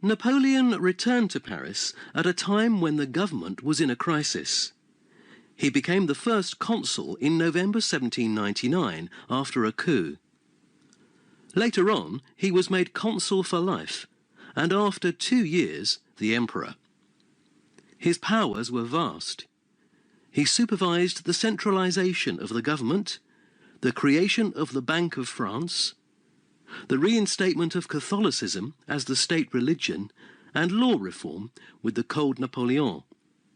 Napoleon returned to Paris at a time when the government was in a crisis. He became the first consul in November 1799 after a coup. Later on, he was made consul for life, and after 2 years, the emperor. His powers were vast. He supervised the centralization of the government, the creation of the Bank of France, the reinstatement of Catholicism as the state religion, and law reform with the Code Napoleon.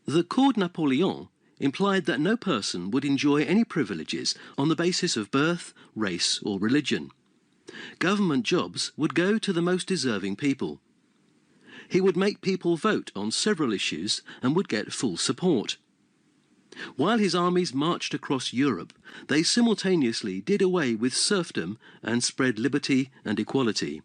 The Code Napoleon implied that no person would enjoy any privileges on the basis of birth, race or religion. Government jobs would go to the most deserving people. He would make people vote on several issues and would get full support. While his armies marched across Europe, they simultaneously did away with serfdom and spread liberty and equality.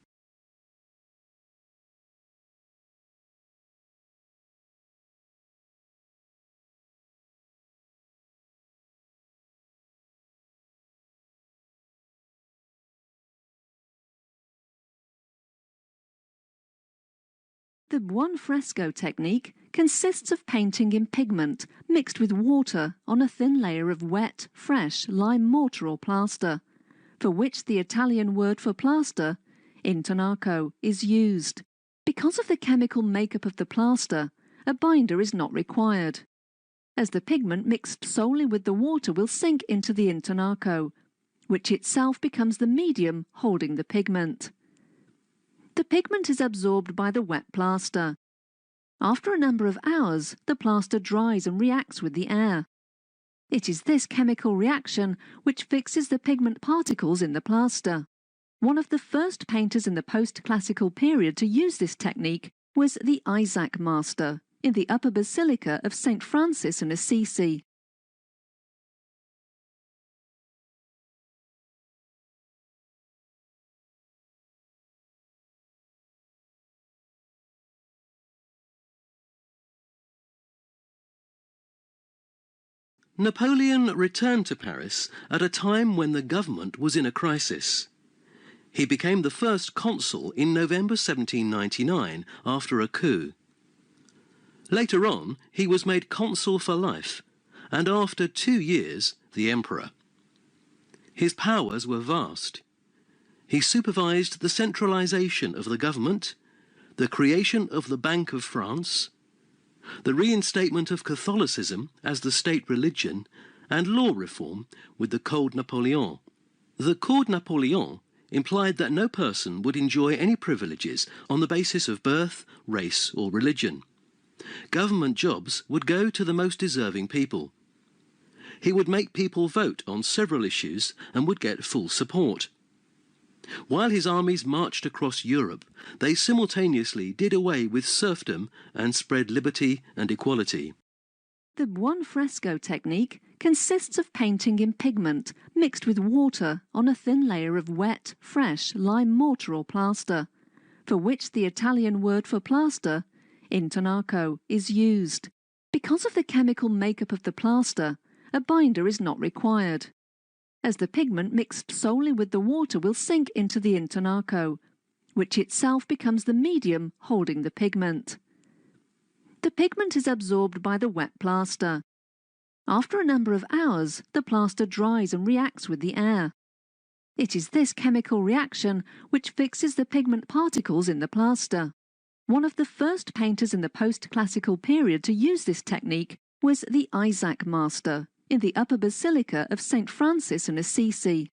The Juan Fresco technique consists of painting in pigment mixed with water on a thin layer of wet, fresh lime mortar or plaster, for which the Italian word for plaster, intonaco, is used. Because of the chemical makeup of the plaster, a binder is not required, as the pigment mixed solely with the water will sink into the intonaco, which itself becomes the medium holding the pigment. The pigment is absorbed by the wet plaster. After a number of hours, the plaster dries and reacts with the air. It is this chemical reaction which fixes the pigment particles in the plaster. One of the first painters in the post-classical period to use this technique was the Isaac master in the upper basilica of St. Francis in Assisi. Napoleon returned to Paris at a time when the government was in a crisis. He became the first consul in November 1799 after a coup. Later on, he was made consul for life, and after 2 years, the emperor. His powers were vast. He supervised the centralization of the government, the creation of the Bank of France, the reinstatement of Catholicism as the state religion, and law reform with the Code Napoleon. The Code Napoleon implied that no person would enjoy any privileges on the basis of birth, race or religion. Government jobs would go to the most deserving people. He would make people vote on several issues and would get full support. While his armies marched across Europe, they simultaneously did away with serfdom and spread liberty and equality. The Juan Fresco technique consists of painting in pigment mixed with water on a thin layer of wet, fresh lime mortar or plaster, for which the Italian word for plaster, intonaco, is used. Because of the chemical makeup of the plaster, a binder is not required, as the pigment mixed solely with the water will sink into the intonaco, which itself becomes the medium holding the pigment. The pigment is absorbed by the wet plaster. After a number of hours, the plaster dries and reacts with the air. It is this chemical reaction which fixes the pigment particles in the plaster. One of the first painters in the post-classical period to use this technique was the Isaac master in the upper basilica of St. Francis in Assisi.